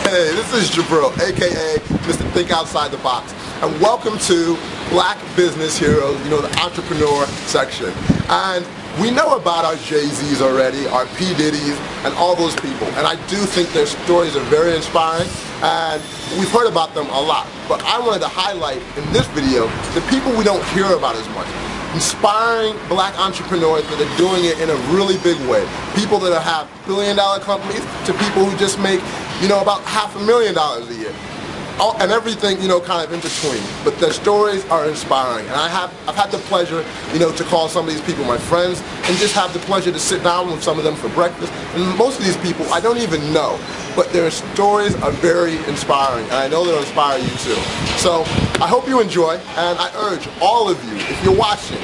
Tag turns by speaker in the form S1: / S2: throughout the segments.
S1: Hey, this is Jabril, aka Mr. Think Outside the Box, and welcome to Black Business Heroes, the entrepreneur section. And we know about our Jay-Z's already, our P. Diddy's, and all those people. And I do think their stories are very inspiring, and we've heard about them a lot. But I wanted to highlight in this video the people we don't hear about as much. Inspiring black entrepreneurs that are doing it in a really big way. People that have billion-dollar companies to people who just make, about $500,000 a year. And everything, kind of in between. But their stories are inspiring. And I've had the pleasure, to call some of these people my friends and just have the pleasure to sit down with some of them for breakfast. And most of these people I don't even know, but their stories are very inspiring. And I know they'll inspire you too. So I hope you enjoy, and I urge all of you, if you're watching,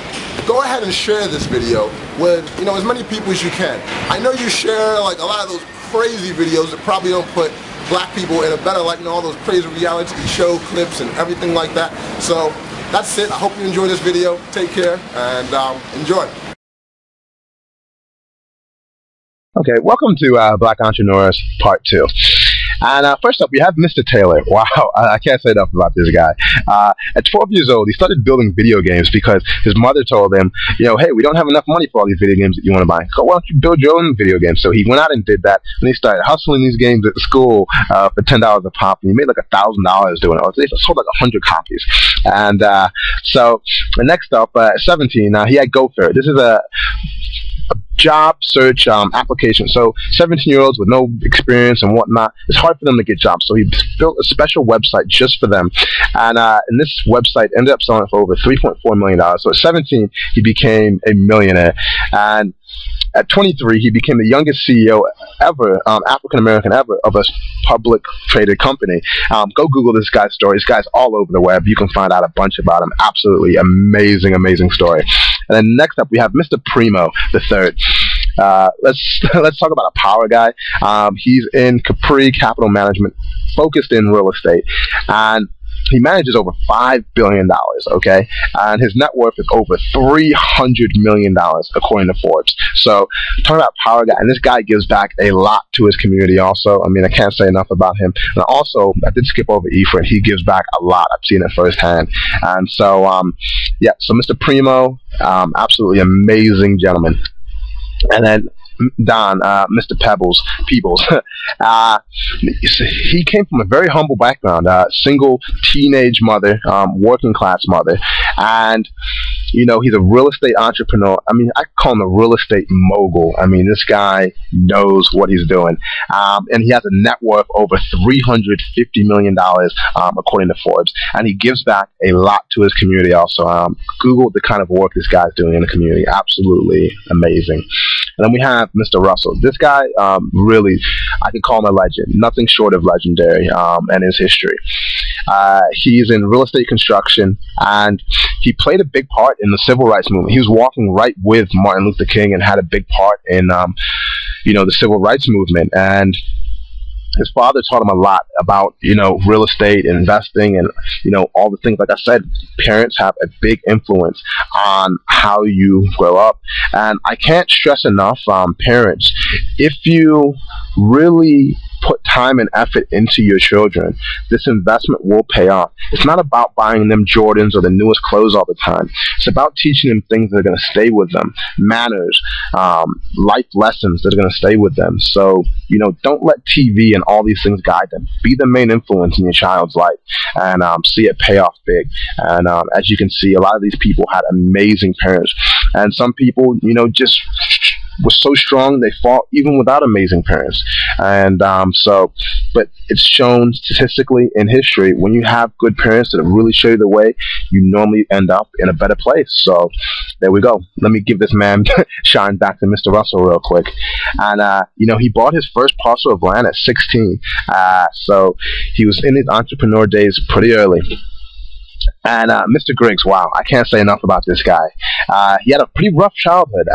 S1: go ahead and share this video with, as many people as you can. I know you share like a lot of those crazy videos that probably don't put black people in a better light, all those crazy reality show clips and everything like that. So that's it. I hope you enjoy this video. Take care and enjoy.
S2: Okay, welcome to Black Entrepreneurs Part 2. And first up, we have Mr. Taylor. Wow, I can't say enough about this guy. At 12 years old, he started building video games because his mother told him, hey, we don't have enough money for all these video games that you want to buy. So why don't you build your own video games? So he went out and did that, and he started hustling these games at the school for $10 a pop, and he made like $1,000 doing it. They sold like 100 copies. And so next up, at 17, he had Gopher. This is a job search application. So 17-year-olds with no experience and whatnot, it's hard for them to get jobs. So he built a special website just for them. And this website ended up selling for over $3.4 million. So at 17, he became a millionaire. And at 23, he became the youngest CEO ever, African-American ever, of a public traded company. Go Google this guy's story. This guy's all over the web. You can find out a bunch about him. Absolutely amazing, amazing story. And then next up, we have Mr. Primo III. Let's talk about a power guy. He's in Capri Capital Management, focused in real estate, and he manages over $5 billion, okay? And his net worth is over $300 million, according to Forbes. So, talking about power guy, and this guy gives back a lot to his community also. I mean, I can't say enough about him. And also, I did skip over Ephren. He gives back a lot. I've seen it firsthand. And so, yeah, so Mr. Primo, absolutely amazing gentleman. And then Don, Mr. Peebles. He came from a very humble background, single teenage mother, working class mother, and he's a real estate entrepreneur. I mean, I call him a real estate mogul. I mean, this guy knows what he's doing, and he has a net worth over $350 million, according to Forbes, and he gives back a lot to his community also. Google the kind of work this guy's doing in the community. Absolutely amazing. And then we have Mr. Russell. This guy, really, I could call him a legend. Nothing short of legendary in his history. He's in real estate construction, and he played a big part in the civil rights movement. He was walking right with Martin Luther King and had a big part in, the civil rights movement. And his father taught him a lot about, real estate, investing, and, all the things. Like I said, parents have a big influence on how you grow up. And I can't stress enough, parents, if you really put time and effort into your children, this investment will pay off. It's not about buying them Jordans or the newest clothes all the time. It's about teaching them things that are going to stay with them, manners, life lessons that are going to stay with them. So, don't let TV and all these things guide them. Be the main influence in your child's life, and see it pay off big. And as you can see, a lot of these people had amazing parents, and some people, just was so strong they fought even without amazing parents. And but it's shown statistically in history, when you have good parents that really show you the way, you normally end up in a better place. So there we go. Let me give this man shine back to Mr. Russell real quick. And he bought his first parcel of land at 16. So he was in his entrepreneur days pretty early. And Mr. Griggs, wow, I can't say enough about this guy. He had a pretty rough childhood,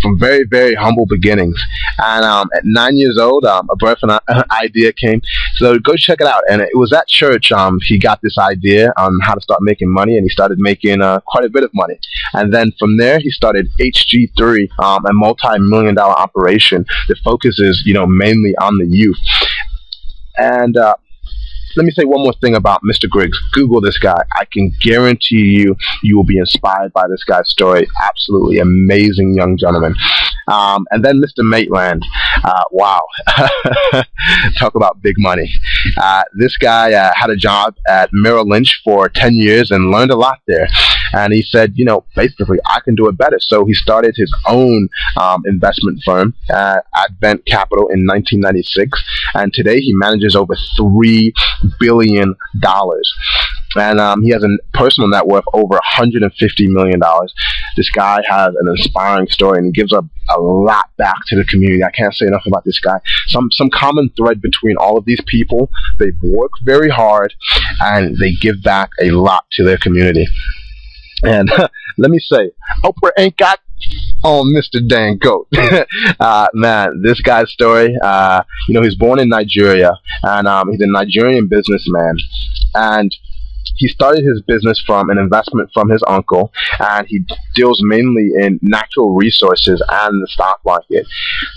S2: from very, very humble beginnings. And at 9 years old, a birth idea came. So go check it out. And it was at church he got this idea on how to start making money, and he started making quite a bit of money. And then from there, he started HG3, a multi-million-dollar operation that focuses, mainly on the youth. And let me say one more thing about Mr. Griggs. Google this guy. I can guarantee you will be inspired by this guy's story. Absolutely amazing young gentleman. And then Mr. Maitland. Wow. Talk about big money. This guy had a job at Merrill Lynch for 10 years and learned a lot there. And he said, basically, I can do it better. So he started his own investment firm, Advent Capital, in 1996. And today he manages over $3 billion. And he has a personal net worth over $150 million. This guy has an inspiring story, and he gives a lot back to the community. I can't say enough about this guy. Some common thread between all of these people: they work very hard, and they give back a lot to their community. And let me say, Oprah ain't got on Mr. Dangote. Man, this guy's story, he's born in Nigeria, and he's a Nigerian businessman. And he started his business from an investment from his uncle, and he deals mainly in natural resources and the stock market.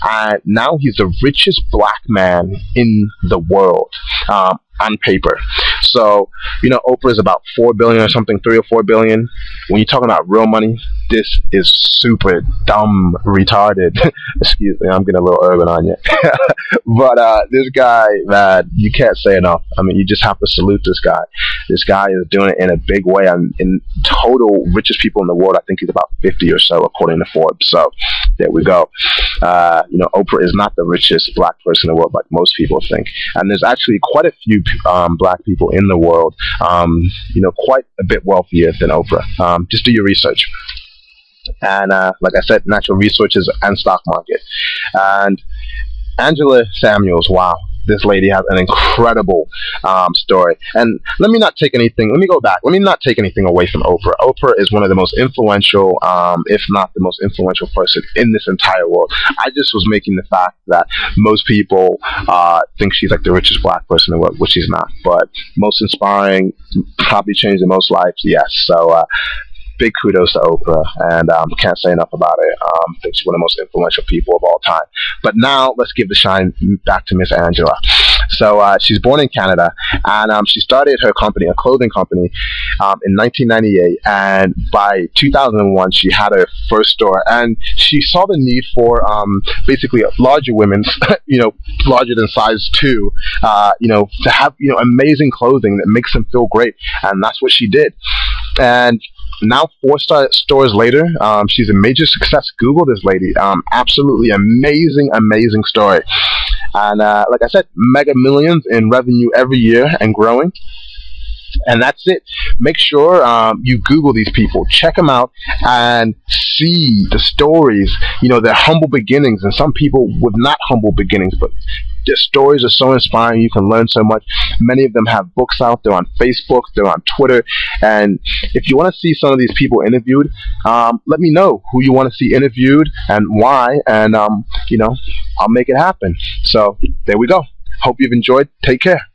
S2: And now he's the richest black man in the world, on paper. So, Oprah is about $4 billion or something, 3 or 4 billion. When you're talking about real money, this is super dumb retarded. Excuse me, I'm getting a little urban on you. But this guy, man, you can't say enough. I mean, you just have to salute this guy. This guy is doing it in a big way. In total, richest people in the world, I think he's about 50 or so, according to Forbes. So there we go. Oprah is not the richest black person in the world like most people think. And there's actually quite a few black people in the world, quite a bit wealthier than Oprah. Just do your research. And like I said, natural resources and stock market. And Angela Samuels, wow. This lady has an incredible story. And let me not take anything away from Oprah. Oprah is one of the most influential, if not the most influential person in this entire world. I just was making the fact that most people think she's like the richest black person in the world, which she's not. But most inspiring, probably changed the most lives, yes. So big kudos to Oprah, and can't say enough about it. I think she's one of the most influential people of all time. But now let's give the shine back to Miss Angela. So she's born in Canada, and she started her company, a clothing company, in 1998. And by 2001, she had her first store, and she saw the need for basically larger women's, larger than size 2, to have amazing clothing that makes them feel great, and that's what she did. And now 4 stores later, she's a major success. Google this lady. Absolutely amazing story. And like I said, mega millions in revenue every year and growing. And that's it. Make sure you Google these people, check them out, and see the stories, their humble beginnings, and some people with not humble beginnings, but their stories are so inspiring. You can learn so much. Many of them have books out. They're on Facebook. They're on Twitter. And if you want to see some of these people interviewed, let me know who you want to see interviewed and why, and I'll make it happen. So there we go. Hope you've enjoyed. Take care.